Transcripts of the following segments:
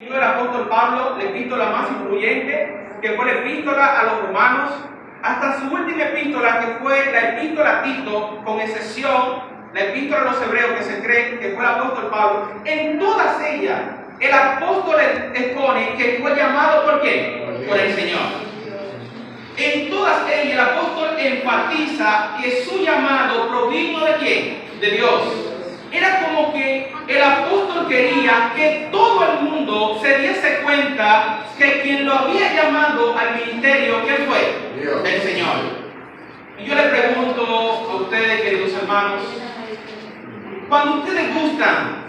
El apóstol Pablo, la epístola más influyente, que fue la epístola a los romanos, hasta su última epístola, que fue la epístola a Tito, con excepción la epístola a los hebreos, que se cree que fue el apóstol Pablo. En todas ellas, el apóstol expone que fue llamado ¿por quién? Por el Señor. En todas ellas, el apóstol enfatiza que su llamado provino ¿de quién? De Dios. Era como que el apóstol quería que todo el mundo se diese cuenta que quien lo había llamado al ministerio, ¿quién fue? Dios. El Señor. Y yo le pregunto a ustedes, queridos hermanos, cuando ustedes gustan,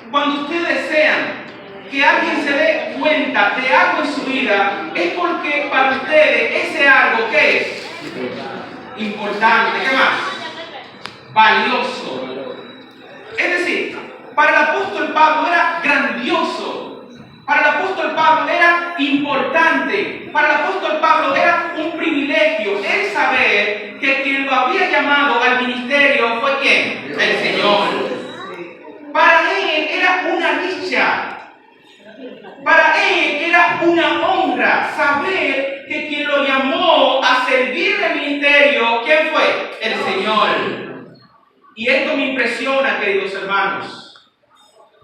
cuando ustedes desean que alguien se dé cuenta de algo en su vida, es porque para ustedes ese algo, ¿qué es? Importante. ¿Qué más? Valioso. Es decir, para el apóstol Pablo era grandioso, para el apóstol Pablo era importante, para el apóstol Pablo era un privilegio el saber que quien lo había llamado al ministerio fue ¿quién? El Señor. Para él era una dicha, para él era una honra saber que quien lo llamó a servir el ministerio, ¿quién fue? El Señor. Y esto me impresiona, queridos hermanos,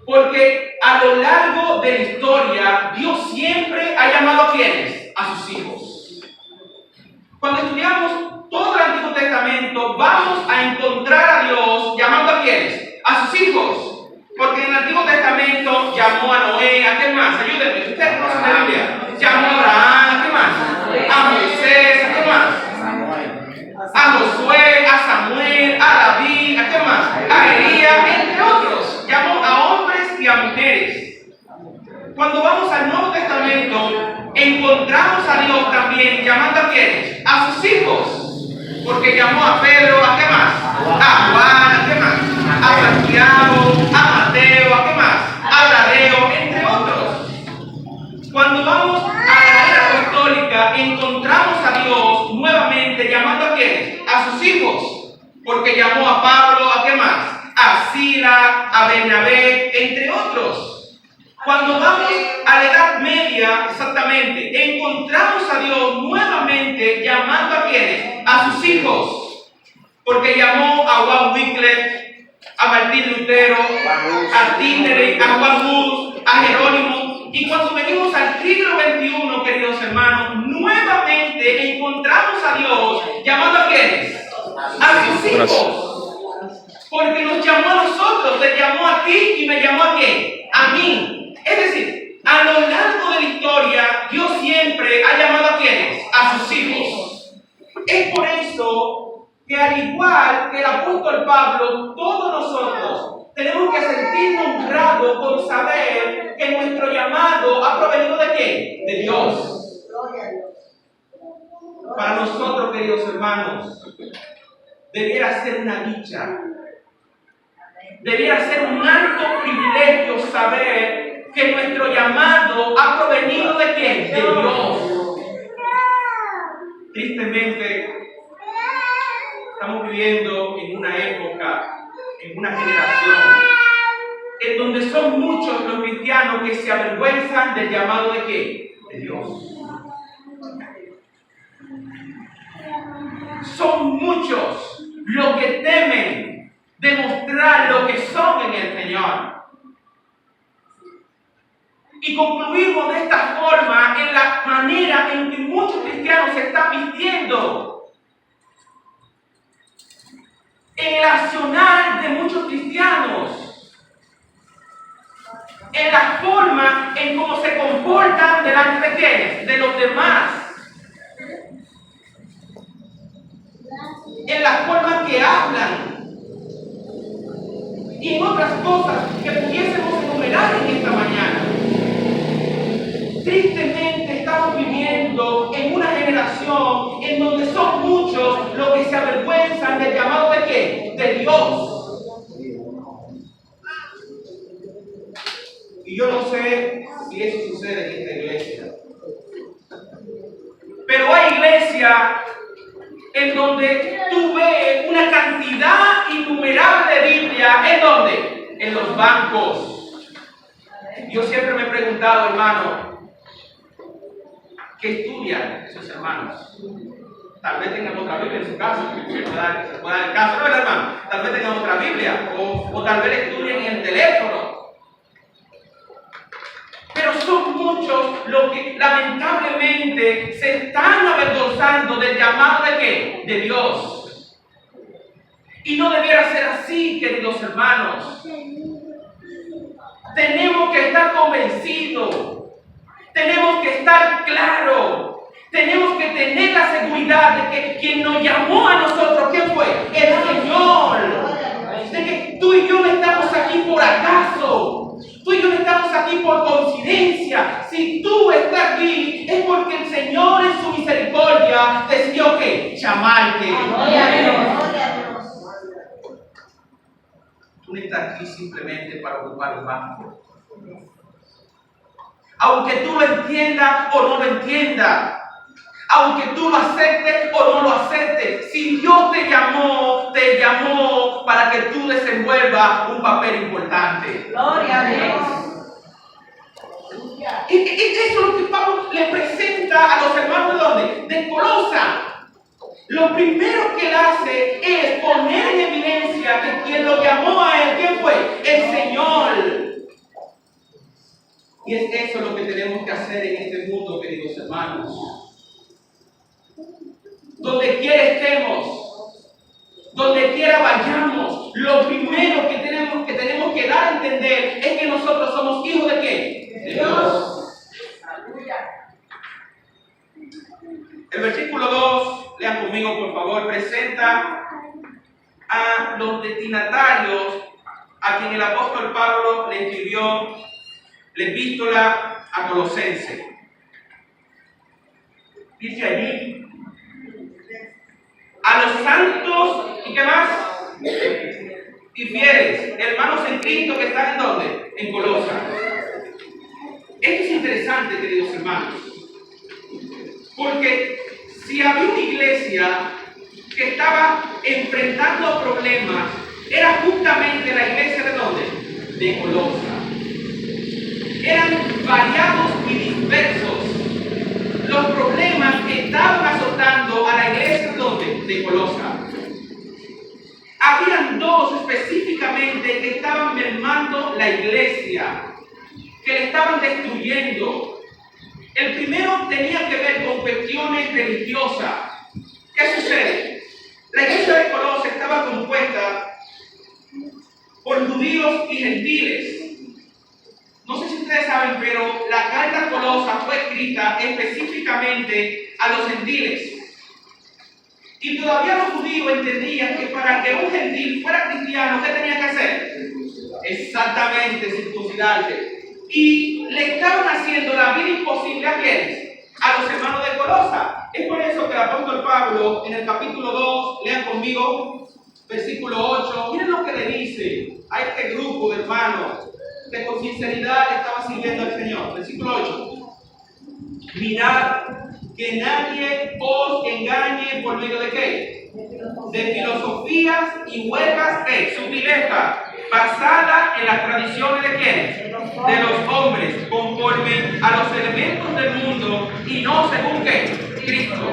porque a lo largo de la historia, Dios siempre ha llamado ¿a quiénes? A sus hijos. Cuando estudiamos todo el Antiguo Testamento, vamos a encontrar a Dios llamando ¿a quiénes? A sus hijos. Porque en el Antiguo Testamento llamó a Noé, ¿a qué más? Ayúdenme, si ustedes conocen la Biblia. Llamó a Abraham, ¿a qué más? A Moisés, ¿a qué más? A Josué, a Samuel, a David, ¿a qué más? A Elías, entre otros. Llamó a hombres y a mujeres. Cuando vamos al Nuevo Testamento, encontramos a Dios también llamando ¿a quiénes? A sus hijos. Porque llamó a Pedro, ¿a qué más? A Juan, ¿a qué más? A Santiago, a Mateo, ¿a qué más? A Tadeo, entre otros. Cuando vamos a la era apostólica, encontramos a Dios nuevamente llamando ¿a quiénes? A sus hijos. Porque llamó a Pablo, ¿a qué más? A Sila, a Bernabé, entre otros. Cuando vamos a la Edad Media, exactamente, encontramos a Dios nuevamente llamando ¿a quiénes? A sus hijos. Porque llamó a Juan Wycliffe, a Martín Lutero, a Tyndale, a Juan Hus, a Jerónimo. Y cuando venimos al siglo XXI, queridos hermanos, nuevamente encontramos a Dios llamando ¿a quiénes? A sus hijos. Porque nos llamó a nosotros, te llamó a ti y me llamó ¿a quién? A mí. Es decir, a lo largo de la historia, Dios siempre ha llamado ¿a quiénes? A sus hijos. Es por eso que al igual que el apóstol Pablo, todos nosotros tenemos que sentirnos honrados con saber que nuestro llamado ha provenido ¿de quién? De Dios. Para nosotros, queridos hermanos, debiera ser una dicha, debiera ser un alto privilegio saber que nuestro llamado ha provenido ¿de quién? De Dios. Tristemente, estamos viviendo en una época, en una generación, en donde son muchos los cristianos que se avergüenzan del llamado ¿de quién? De Dios. Son muchos los que temen demostrar lo que son en el Señor. Y concluimos de esta forma en la manera en que muchos cristianos se están vistiendo, en el accionar de muchos cristianos, en la forma en cómo se comportan delante de quienes, de los demás, en la forma que hablan y en otras cosas que pudiésemos enumerar en esta mañana. Tristemente estamos viviendo en una generación en donde son muchos los que se avergüenzan del llamado ¿de quién? De Dios. Y yo no sé si eso sucede en esta iglesia, pero hay iglesias en donde tú ves una cantidad innumerable de Biblia. ¿En dónde? En los bancos. Yo siempre me he preguntado, hermano, ¿qué estudian esos hermanos? Tal vez tengan otra Biblia en su casa, se puede dar el caso, ¿no, hermano? Tal vez tengan otra Biblia, o tal vez estudien en el teléfono. Pero son muchos los que lamentablemente se están avergonzando del llamado de ¿qué? De Dios. Y no debiera ser así, queridos hermanos. Tenemos que estar convencidos, tenemos que estar claros, tenemos que tener la seguridad de que quien nos llamó a nosotros, ¿quién fue? El Señor. De que tú y yo no estamos aquí por acaso, tú y yo no estamos aquí por coincidencia. Si tú estás aquí es porque el Señor en su misericordia decidió que llamarte. Tú no estás aquí simplemente para ocupar un banco. Aunque tú lo entiendas o no lo entiendas, aunque tú lo aceptes o no lo aceptes, si Dios te llamó para que tú desenvuelvas un papel importante. Gloria a Dios. Y eso es lo que Pablo le presenta a los hermanos de ¿dónde? De Colosa. Lo primero que él hace es poner en evidencia que quien lo llamó a él, ¿quién fue? El Señor. Y es eso lo que tenemos que hacer en este mundo, queridos hermanos. Donde quiera estemos, donde quiera vayamos, lo primero que tenemos que dar a entender es que nosotros somos hijos de ¿qué? De Dios. El versículo 2, lean conmigo por favor, presenta a los destinatarios a quien el apóstol Pablo le escribió la epístola a Colosenses. Dice allí, a los santos, ¿y qué más? Y fieles, hermanos en Cristo que están ¿en dónde? En Colosas. Esto es interesante, queridos hermanos, porque si había una iglesia que estaba enfrentando problemas, era justamente la iglesia ¿de dónde? De Colosas. Eran variados y dispersos los problemas que estaban azotando a la iglesia de Colosas. Habían dos específicamente que estaban mermando la iglesia, que le estaban destruyendo. El primero tenía que ver con cuestiones religiosas. ¿Qué sucede? La iglesia de Colosas estaba compuesta por judíos y gentiles. No sé si ustedes saben, pero la carta a Colosas fue escrita específicamente a los gentiles. Y todavía los judíos entendían que para que un gentil fuera cristiano, ¿qué tenía que hacer? Exactamente, circuncidarse. Y le estaban haciendo la vida imposible ¿a quiénes? A los hermanos de Colosas. Es por eso que el apóstol Pablo, en el capítulo 2, lean conmigo, versículo 8, miren lo que le dice a este grupo de hermanos que con sinceridad estaba sirviendo al Señor. Versículo 8. Mirad que nadie os engañe por medio de ¿qué? De filosofías y huecas sutilezas, basadas en las tradiciones de ¿quiénes? De los hombres, conforme a los elementos del mundo y no según ¿qué? Cristo.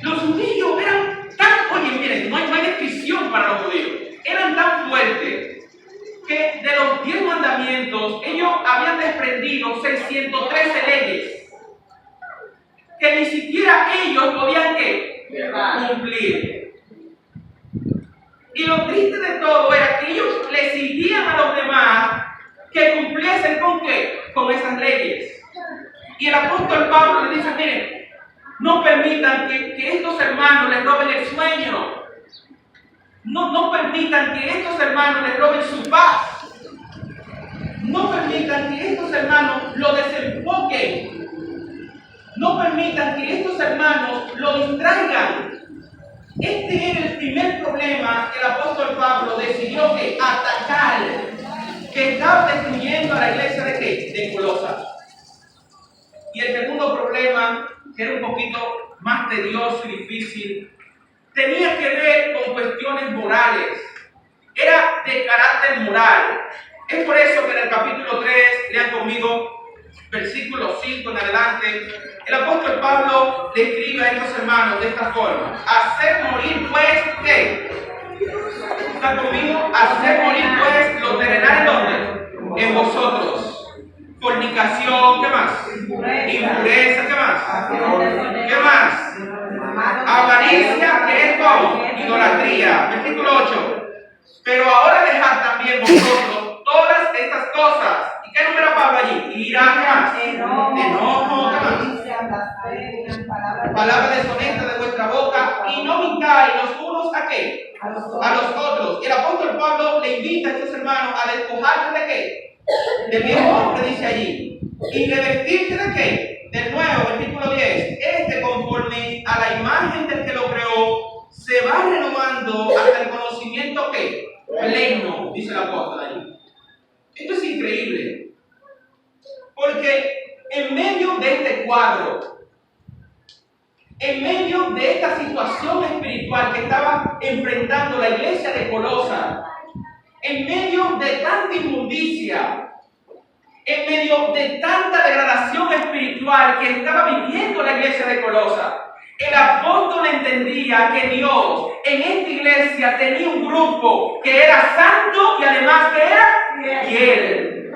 Los judíos eran tan, oye, miren, no hay descripción para los judíos, eran tan fuertes que de los 10 mandamientos ellos habían desprendido 613 leyes que ni siquiera ellos podían ¿qué? Cumplir. Y lo triste de todo era que ellos le exigían a los demás que cumpliesen ¿con qué? Con esas leyes. Y el apóstol Pablo le dice, miren, no permitan que estos hermanos les roben el sueño. No permitan que estos hermanos les roben su paz. No permitan que estos hermanos lo desenfoquen. No permitan que estos hermanos lo distraigan. Este era el primer problema que el apóstol Pablo decidió atacar, que estaba destruyendo a la iglesia de ¿qué? De Colosas. Y el segundo problema, que era un poquito más tedioso y difícil, tenía que ver con cuestiones morales. Era de carácter moral. Es por eso que en el capítulo 3, lean conmigo, versículo 5 en adelante, el apóstol Pablo le escribe a estos hermanos de esta forma: hacer morir pues, ¿qué? ¿Está conmigo? Hacer morir pues lo terrenal, ¿en dónde? En vosotros. Fornicación, ¿qué más? Impureza, ¿qué más? ¿Qué más? Avaricia, que es como idolatría. Versículo 8. Pero ahora dejad también vosotros todas estas cosas. ¿Y qué número Pablo allí? Ira, ¿qué más? Enojo, ¿qué más? Palabra deshonesta de vuestra boca, y no mintáis los unos a qué? A los otros. Y el apóstol Pablo le invita a estos hermanos a despojarse de qué? Del viejo hombre, dice allí. Y revestirse de qué? Del nuevo, versículo 10. Este, conforme a la imagen del que lo creó, se va renovando hasta el conocimiento que pleno, dice el apóstol allí. Esto es increíble, porque en medio de este cuadro, en medio de esta situación espiritual que estaba enfrentando la iglesia de Colosa, en medio de tanta inmundicia, en medio de tanta degradación espiritual que estaba viviendo la iglesia de Colosa, el apóstol entendía que Dios en esta iglesia tenía un grupo que era santo y además que era fiel.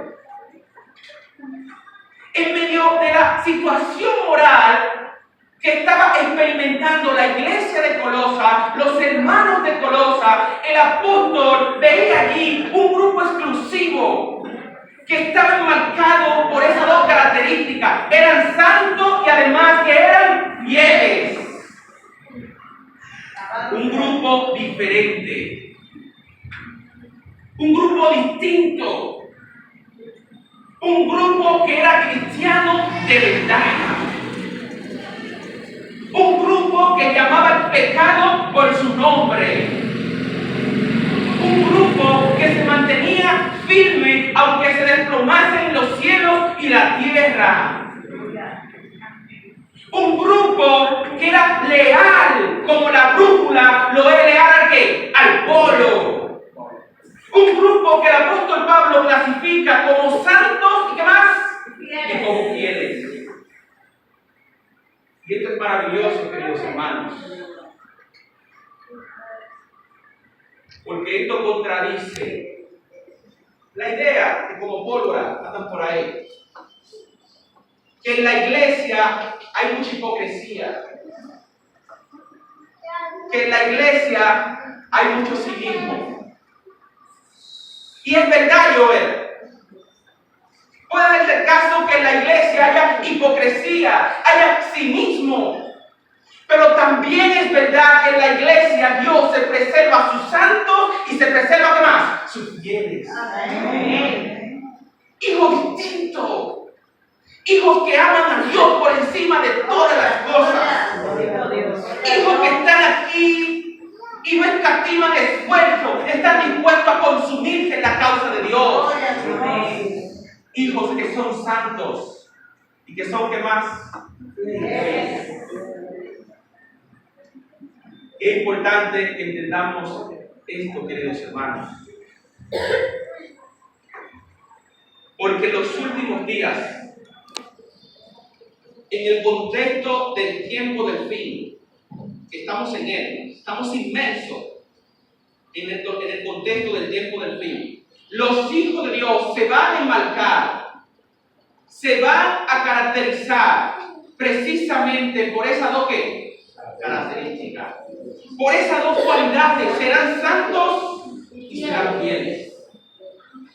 En medio de la situación moral que estaba experimentando la iglesia de Colosa, los hermanos de Colosa, el apóstol veía allí un grupo exclusivo que estaba enmarcado por esas dos características: eran santos y además que eran fieles. Un grupo diferente, un grupo distinto, un grupo que era cristiano de verdad, un grupo que llamaba el pecado por su nombre, un grupo que se mantenía firme aunque se desplomasen los cielos y la tierra. Un grupo que era leal como la brújula lo es leal ¿al qué? Al polo. Un grupo que el apóstol Pablo clasifica como santos y ¿qué más? Y como fieles. Y esto es maravilloso, queridos hermanos, porque esto contradice la idea que como pólvora andan por ahí, que en la iglesia hay mucha hipocresía, que en la iglesia hay mucho cinismo. Y es verdad, Joel. Puede darse el caso que en la iglesia haya hipocresía, haya cinismo. Pero también es verdad que en la iglesia Dios se preserva a sus santos y se preserva, ¿qué más? Sus fieles. Hijos distintos. Hijos que aman a Dios por encima de todas las cosas. Hijos que están aquí y no escatiman esfuerzo, están dispuestos a consumirse en la causa de Dios. Hijos que son santos y que son, ¿qué más? Es importante que entendamos esto, queridos hermanos, porque en los últimos días, en el contexto del tiempo del fin, estamos en él, estamos inmersos en el contexto del tiempo del fin. Los hijos de Dios se van a enmarcar, se van a caracterizar precisamente por esas dos características, por esas dos cualidades: serán santos y serán fieles.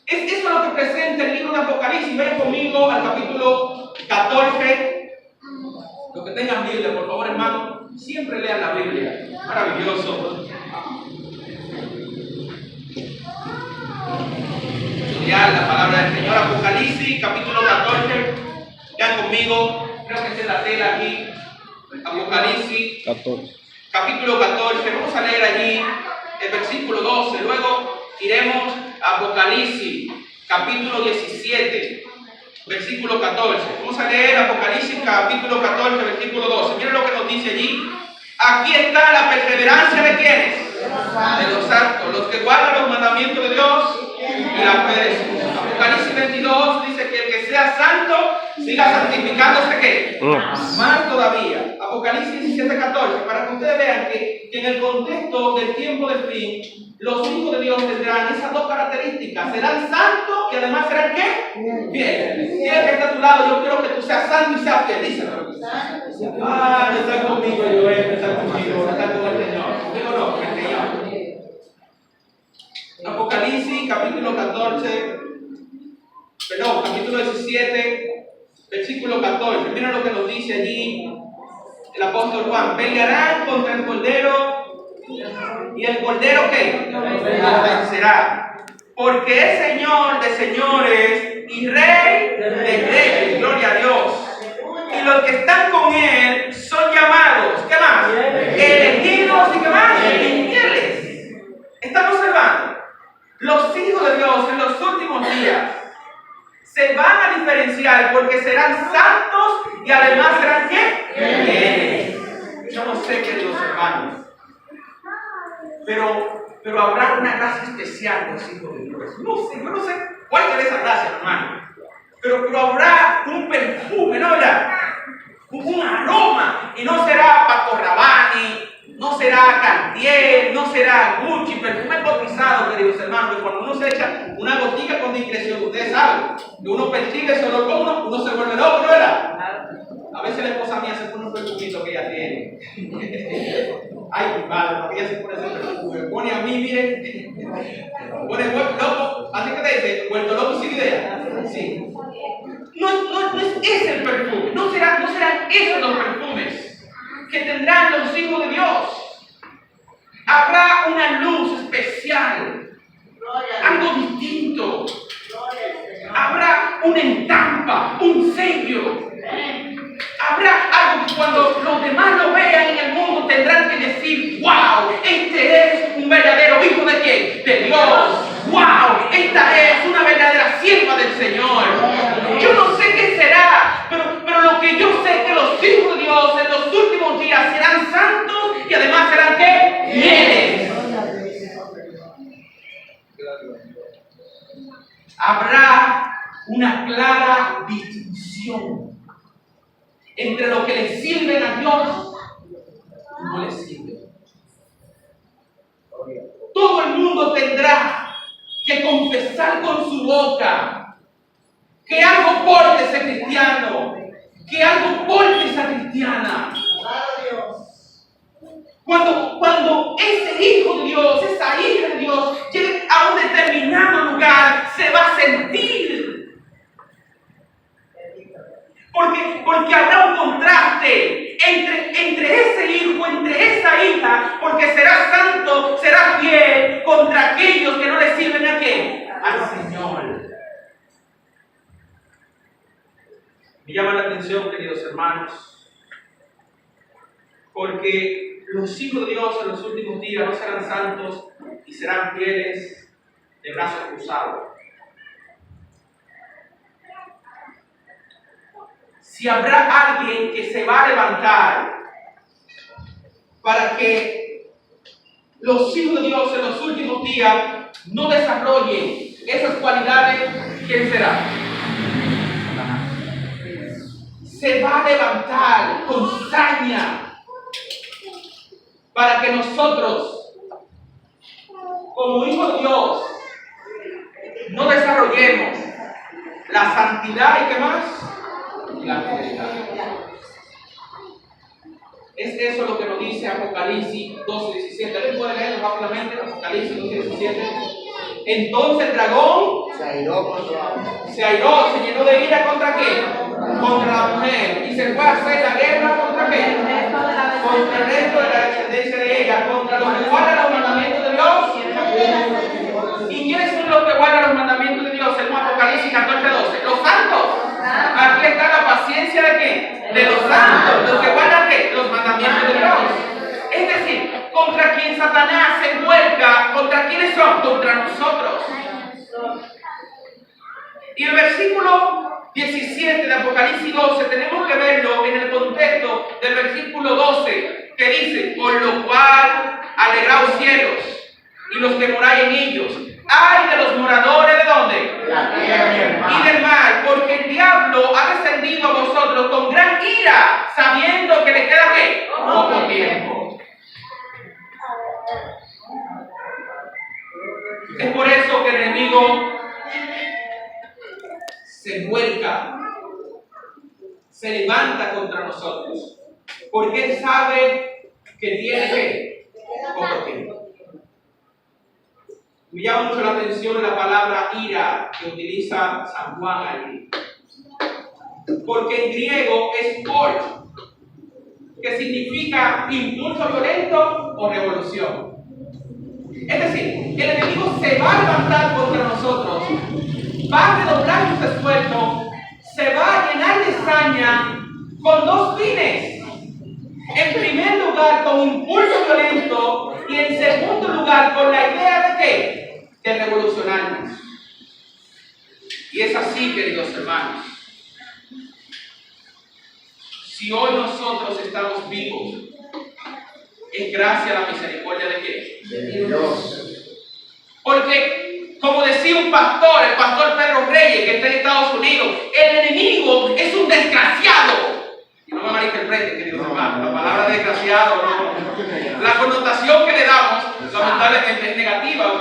Es eso lo que presenta el libro de Apocalipsis. Ven conmigo al capítulo 14. Los que tengan Biblia, por favor, hermano, siempre lean la Biblia. Maravilloso. Estudiar la palabra del Señor. Apocalipsis, capítulo 14. Lean conmigo. Creo que está en la tela aquí. Apocalipsis, 14. Capítulo 14. Vamos a leer allí el versículo 12. Luego iremos a Apocalipsis, capítulo 17. Versículo 14. Vamos a leer Apocalipsis capítulo 14, versículo 12. Miren lo que nos dice allí. Aquí está la perseverancia de ¿quiénes? De los santos, los que guardan los mandamientos de Dios y la fe de sus 22 dice que el que sea santo siga santificándose, ¿qué? Más todavía. Apocalipsis 17:14, para que ustedes vean que en el contexto del tiempo del fin, los hijos de Dios tendrán esas dos características. Serán santos y además serán, ¿qué? Fieles. Si el que está a tu lado, yo quiero que tú seas santo y seas fiel. Díselo. Ah, no está conmigo, Joel, no está conmigo, no está con el Señor. Digo no, con el Señor. Apocalipsis capítulo 14, perdón, capítulo 17, versículo 14. Miren lo que nos dice allí el apóstol Juan. Pelearán contra el Cordero, y el Cordero, ¿qué? Los vencerá. Porque es Señor de señores y Rey de reyes. Gloria a Dios. Y los que están con Él son llamados, ¿qué más? Elegidos y ¿qué más? Fieles. Estamos observando. Los hijos de Dios en los últimos días se van a diferenciar porque serán santos y además serán ¿qué? Fieles. Yo no sé, queridos hermanos, pero habrá una gracia especial en los hijos de Dios. No sé, yo no sé cuál es esa gracia, hermano. Pero habrá un perfume, ¿no? Un aroma. Y no será Paco Rabanne, no será Cartier, no será Gucci, perfume cotizado, queridos hermanos. Que cuando uno se echa una gotica con discreción, ustedes saben, que uno persigue ese olor con uno se vuelve loco, ¿no era? A veces la esposa mía se pone un perfumito que ella tiene. Ay, mi madre, porque ella se pone ese perfume. Me pone a mí, miren. Pone loco. Así que te dice, vuelto loco sin idea. Sí. No es ese el perfume. No serán esos los perfumes que tendrán los hijos de Dios. Habrá una luz especial. Algo distinto. Habrá una estampa, un sello. Habrá algo que cuando los demás lo vean en el mundo tendrán que decir, wow, este es un verdadero hijo de quién? De Dios. Wow, esta es una verdadera sierva del Señor. Yo no sé qué será, pero lo que yo sé es que los hijos de Dios en los últimos días serán santos y además serán ¿qué? Fieles. Habrá una clara distinción entre lo que le sirven a Dios y no le sirven. Todo el mundo tendrá que confesar con su boca que algo porte ese cristiano, que algo porte esa cristiana. Cuando ese hijo de Dios, esa hija de Dios, llegue a un determinado lugar, se va a sentir. Porque habrá un contraste entre ese hijo, entre esa hija, porque será santo, será fiel contra aquellos que no le sirven a quién, al Señor. Me llama la atención, queridos hermanos, porque los hijos de Dios en los últimos días no serán santos y serán fieles de brazos cruzados. Si habrá alguien que se va a levantar para que los hijos de Dios en los últimos días no desarrollen esas cualidades, ¿quién será? Se va a levantar con saña para que nosotros, como hijos de Dios, no desarrollemos la santidad y ¿qué más? La fidelidad. Es eso lo que nos dice Apocalipsis 12:17. ¿Alguien puede leerlo rápidamente? Apocalipsis 12:17. Entonces el dragón se airó, se llenó de ira ¿contra qué? Contra la mujer. Y se fue a hacer la guerra ¿contra qué? Contra el resto de la descendencia de ella, contra los que guardan los mandamientos de Dios. ¿Y quiénes son los que guardan los mandamientos de Dios? Según Apocalipsis 14:12. Los santos. Aquí está la paciencia de qué? De los santos, los que guardan ¿qué? Los mandamientos de Dios. Es decir, contra quien Satanás se vuelca, ¿contra quiénes son? Contra nosotros. Y el versículo 17 de Apocalipsis 12 tenemos que verlo en el contexto del versículo 12 que dice, por lo cual alegraos cielos y los que moráis en ellos, ¡ay de los moradores de dónde! La tierra Y del mar, porque el diablo ha descendido a vosotros con gran ira, sabiendo que le queda ¿qué? Poco tiempo. Es por eso que el enemigo se vuelca, se levanta contra nosotros, porque él sabe que tiene ¿qué? Poco tiempo. Me llama mucho la atención la palabra ira que utiliza San Juan allí, porque en griego es por, que significa impulso violento o revolución. Es decir, el enemigo se va a levantar contra nosotros, va a redoblar sus esfuerzos, se va a llenar de saña con dos fines. En primer lugar, con impulso violento, y en segundo lugar, con la idea de ¿qué? De revolucionarnos. Y es así, queridos hermanos. Si hoy nosotros estamos vivos, es gracias a la misericordia de ¿quién? de Dios. Porque, como decía un pastor, el pastor Pedro Reyes, que está en Estados Unidos, el enemigo es un desgraciado. Y no me malinterpreten, queridos hermanos, la palabra desgraciado, no. La connotación que le damos, lamentablemente es negativa,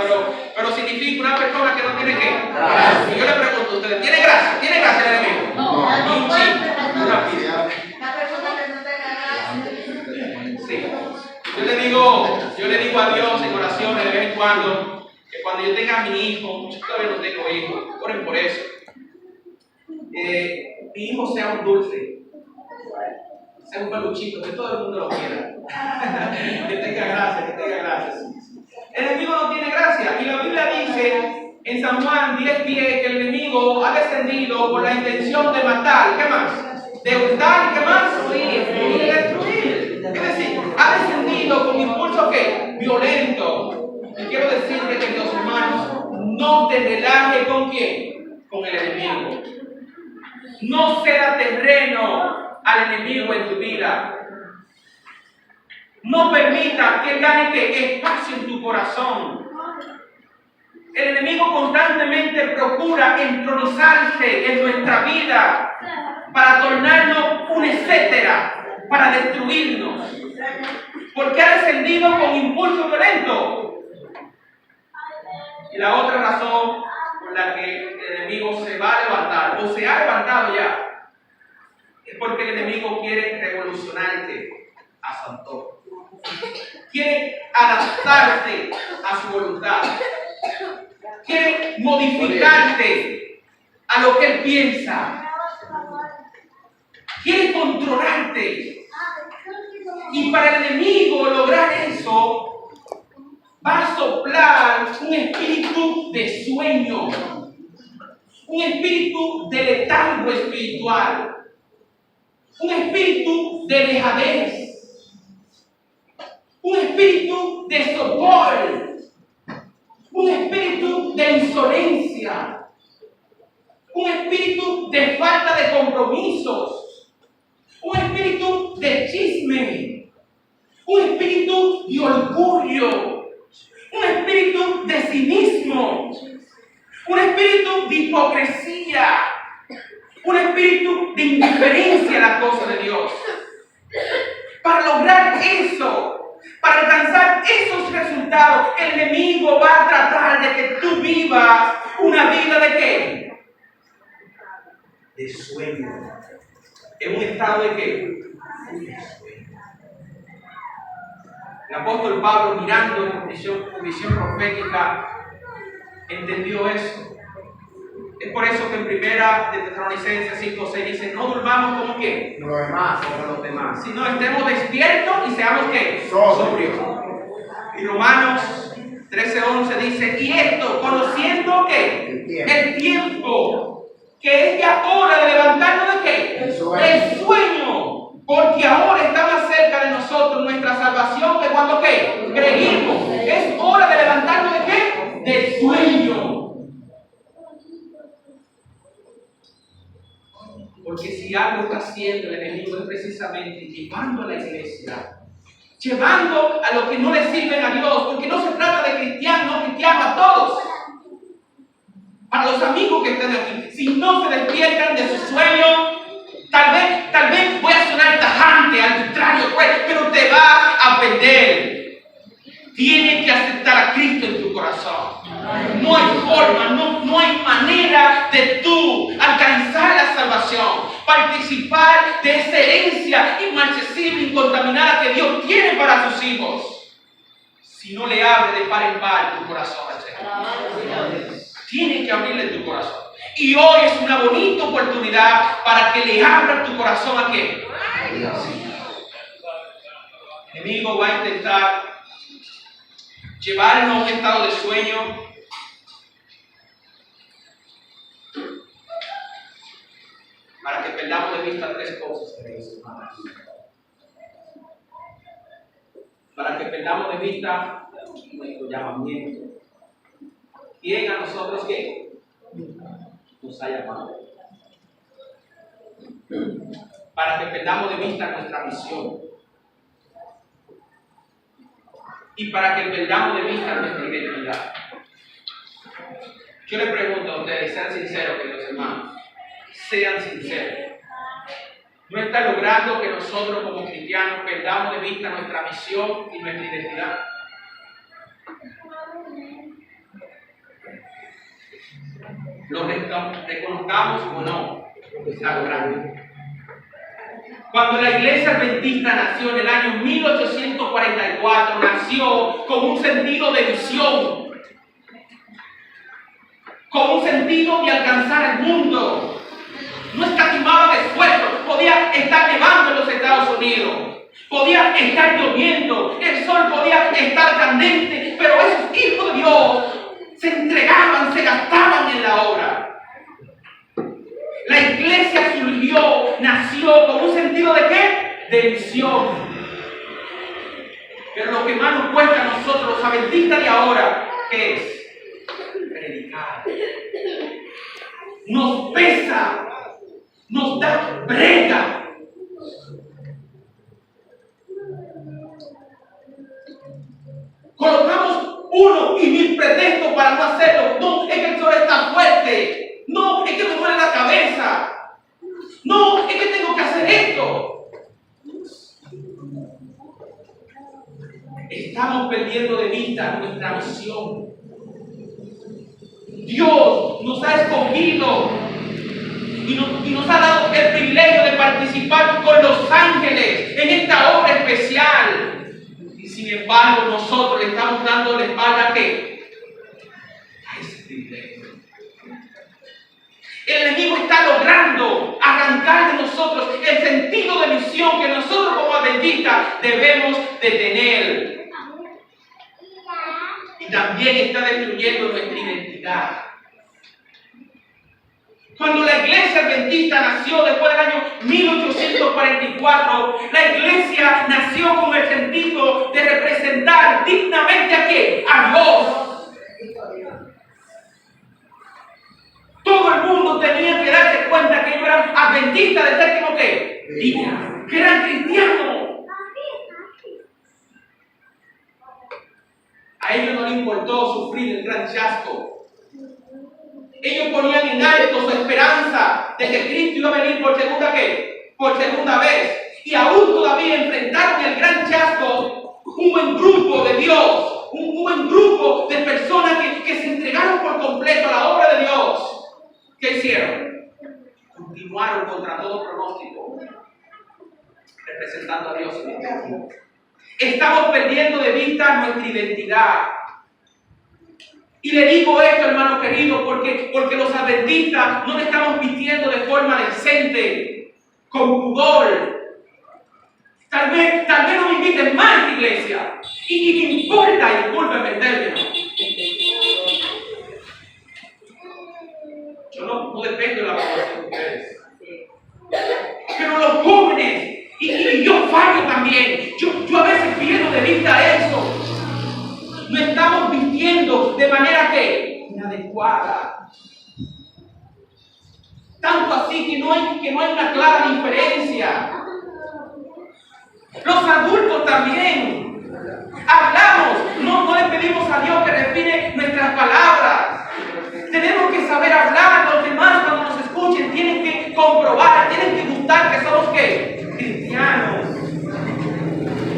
pero significa una persona que no tiene ¿qué? Gracia. Y yo le pregunto a ustedes, ¿tiene gracia? ¿Tiene gracia el enemigo? No. Un chip, una pizca. La persona que no tenga gracia. Sí. Yo le digo a Dios en oraciones de vez en cuando, que cuando yo tenga a mi hijo, yo todavía no tengo hijos, oren por eso, mi hijo sea un dulce, sea un peluchito, que todo el mundo lo quiera. Que tenga gracia. El enemigo no tiene gracia, y la Biblia dice en San Juan 10:10 que el enemigo ha descendido con la intención de matar, ¿qué más? De hurtar, ¿qué más? Y de destruir. Es decir, ha descendido con impulso ¿qué? Violento. Y quiero decirte, queridos hermanos, no te relajes ¿con quién? Con el enemigo. No ceda terreno al enemigo en tu vida. No permita que gane ¿qué? Espacio en tu corazón. El enemigo constantemente procura entronizarse en nuestra vida para tornarnos un etcétera, para destruirnos. Porque ha descendido con impulso violento. Y la otra razón por la que el enemigo se va a levantar, o se ha levantado ya, es porque el enemigo quiere revolucionarte a su antojo. Quiere adaptarte a su voluntad. Quiere modificarte a lo que él piensa. Quiere controlarte. Y para el enemigo lograr eso, va a soplar un espíritu de sueño, un espíritu de letargo espiritual, un espíritu de dejadez, un espíritu de sopor, un espíritu de insolencia, un espíritu de falta de compromisos, un espíritu de chisme, un espíritu de orgullo, un espíritu de cinismo, un espíritu de hipocresía, un espíritu de indiferencia a las cosas de Dios. Para lograr eso, para alcanzar esos resultados, el enemigo va a tratar de que tú vivas una vida ¿de qué? De sueño. En un estado ¿de qué? De sueño. El apóstol Pablo, mirando en visión profética, entendió eso. Es por eso que en primera de Tesalonicenses 5:6 dice, no durmamos como ¿quién? Los demás. Como los demás, sino estemos despiertos y seamos ¿qué? Sobrios. Y Romanos 13:11 dice, y esto, conociendo ¿qué? El tiempo, que es ya hora de levantarnos ¿de qué? El sueño. Porque ahora está más cerca de nosotros nuestra salvación que cuando ¿qué? Creímos. Es hora de levantarnos ¿de qué? Del sueño. Porque si algo está haciendo el enemigo es precisamente llevando a la iglesia, llevando a los que no le sirven a Dios, porque no se trata de cristianos, no cristianos, a todos. los amigos que están aquí, si no se despiertan de su sueño, tal vez voy a sonar tajante, arbitrario, pero te vas a perder. Tienes que aceptar a Cristo en tu corazón. No hay forma, no hay manera de tú alcanzar la salvación, participar de esa herencia inmarcesible, incontaminada que Dios tiene para sus hijos, si no le abres de par en par tu corazón al Señor. Tienes que abrirle tu corazón. Y hoy es una bonita oportunidad para que le abras tu corazón a ¿quién? El enemigo va a intentar llevarnos a un estado de sueño, para que perdamos de vista tres cosas, para que perdamos de vista nuestro llamamiento. ¿Quién a nosotros qué? Nos ha llamado. Para que perdamos de vista nuestra misión. Y para que perdamos de vista nuestra identidad. Yo le pregunto a ustedes, sean sinceros, queridos hermanos, sean sinceros. ¿No está logrando que nosotros como cristianos perdamos de vista nuestra misión y nuestra identidad? Lo reconozcamos o no, está logrando. Cuando la Iglesia Adventista nació en el año 1844, nació con un sentido de visión, con un sentido de alcanzar el mundo. No escatimaba de esfuerzo. Podía estar nevando en los Estados Unidos, podía estar lloviendo, el sol podía estar candente, pero esos hijos de Dios se entregaban, se gastaban en la obra. La iglesia surgió, nació con un sentido de ¿qué? De visión. Pero lo que más nos cuesta a nosotros, los adventistas de ahora, ¿qué es? Predicar. Nos pesa, nos da brega. Colocamos 1 y 1000 pretextos para no hacerlo. No, es que el sol está fuerte. No, es que me duele la cabeza. No, es que tengo que hacer esto. Estamos perdiendo de vista nuestra misión. Dios nos ha escogido y nos ha dado el privilegio de participar con los ángeles en esta obra especial. Y sin embargo, nosotros le estamos dando la espalda ¿a qué? A ese privilegio. El enemigo está logrando arrancar de nosotros el sentido de misión que nosotros como adventistas debemos de tener. Y también está destruyendo nuestra identidad. Cuando la iglesia adventista nació después del año 1844, la iglesia nació con el sentido de representar dignamente ¿a quién? A Dios. Todo el mundo tenía que darse cuenta que ellos eran adventistas del séptimo ¿qué? Día, que eran cristianos. A ellos no les importó sufrir el gran chasco. Ellos ponían en alto su esperanza de que Cristo iba a venir por segunda ¿qué? Por segunda vez. Y aún todavía enfrentaron el gran chasco un buen grupo de Dios, un buen grupo de personas que se entregaron por completo a la obra de Dios. ¿Qué hicieron? Continuaron contra todo pronóstico, representando a Dios en el mundo. Estamos perdiendo de vista nuestra identidad. Y le digo esto, hermano querido, porque los adventistas no le estamos vistiendo de forma decente, con pudor. Tal vez nos inviten más a la iglesia. Y me importa, y discúlpenme el término. Yo no dependo de la aprobación de ustedes. Pero los jóvenes, y yo fallo también, yo a veces pierdo de vista eso. No estamos vistiendo de manera que inadecuada. Tanto así que no hay una clara diferencia. Los adultos también. Hablamos, no le pedimos a Dios que refine nuestras palabras. Tenemos que que saber hablar, los demás cuando nos escuchen tienen que comprobar, tienen que gustar que somos ¿qué? Cristianos.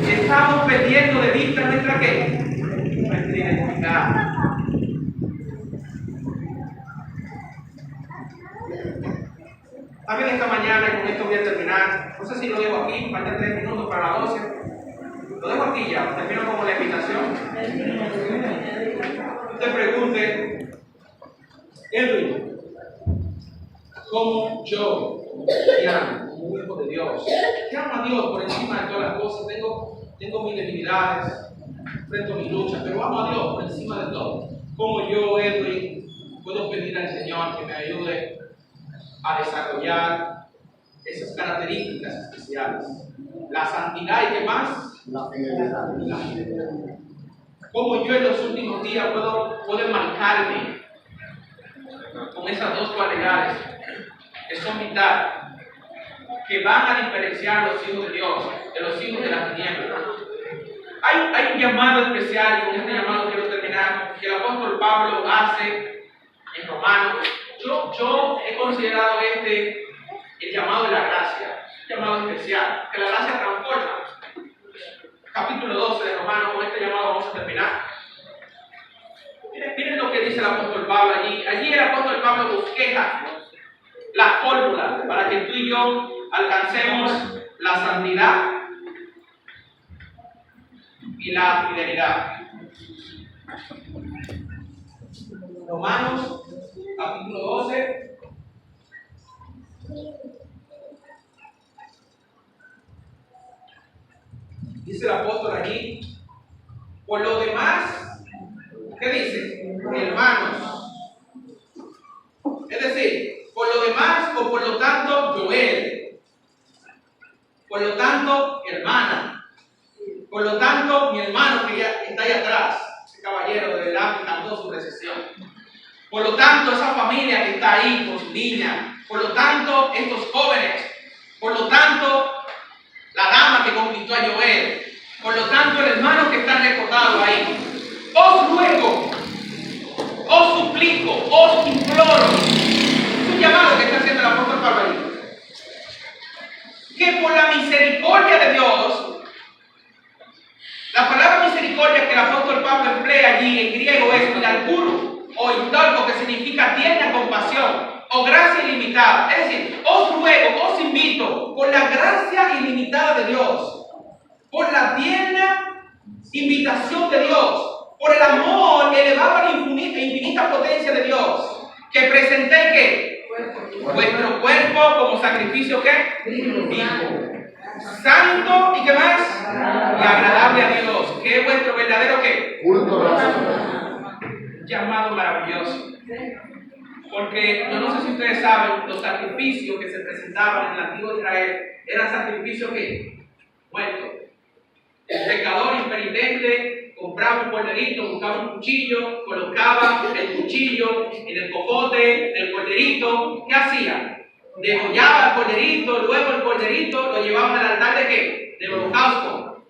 Estamos perdiendo de vista nuestra ¿qué? Nuestra identidad. También esta mañana, y con esto voy a terminar, no sé si lo dejo aquí, faltan 3 minutos para las 12. Lo dejo aquí ya, termino como la invitación. Te pregunte, Edwin, ¿cómo yo, como cristiano, como un hijo de Dios, que amo a Dios por encima de todas las cosas? Tengo mis debilidades, enfrento mis luchas, pero amo a Dios por encima de todo. ¿Cómo yo, Edwin, puedo pedir al Señor que me ayude a desarrollar esas características especiales? La santidad y qué más. La fidelidad. La fidelidad. Cómo yo en los últimos días puedo marcarme con esas dos cualidades que son vitales, que van a diferenciar a los hijos de Dios de los hijos de las tinieblas. Hay un llamado especial, y con este llamado quiero terminar, que el apóstol Pablo hace en Romanos. Yo he considerado el llamado de la gracia, un llamado especial, que la gracia transforma. Capítulo 12 de Romanos, con este llamado vamos a terminar. Miren lo que dice el apóstol Pablo allí. Allí el apóstol Pablo bosqueja la fórmula para que tú y yo alcancemos la santidad y la fidelidad. Romanos, capítulo 12. Dice el apóstol allí, por lo demás, ¿qué dice? Hermanos. Es decir, por lo demás o por lo tanto, Joel. Por lo tanto, hermana. Por lo tanto, mi hermano que ya está ahí atrás, ese caballero de verdad que cantó su recesión. Por lo tanto, esa familia que está ahí con su niña. Por lo tanto, estos jóvenes. Por lo tanto, la dama que conquistó a Joel. Por lo tanto, el hermano que está recordado ahí. Os ruego, os suplico, os imploro. Es un llamado que está haciendo el apóstol Pablo ahí. Que por la misericordia de Dios, la palabra misericordia que el apóstol Pablo emplea allí en griego es milaguro o indolco, que significa tierna compasión o gracia ilimitada. Es decir, os ruego, os invito, por la gracia ilimitada de Dios, por la tierna invitación de Dios, por el amor elevado a la infinita potencia de Dios, que presenté ¿qué? Vuestro cuerpo como sacrificio ¿qué? Vivo, santo y ¿qué más? Y agradable a Dios, que es vuestro verdadero ¿qué? Culto racional. Llamado maravilloso. Porque yo no sé si ustedes saben, los sacrificios que se presentaban en el antiguo Israel eran sacrificios que muertos. El pecador impenitente compraba un corderito, buscaba un cuchillo, colocaba el cuchillo en el cocote del corderito. ¿Qué hacía? Degollaba el corderito, luego el corderito lo llevaban al altar de ¿qué? Del holocausto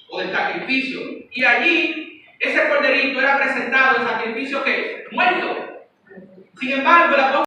o del sacrificio. Y allí ese corderito era presentado en sacrificio ¿qué? Muerto. Sin embargo, el apóstol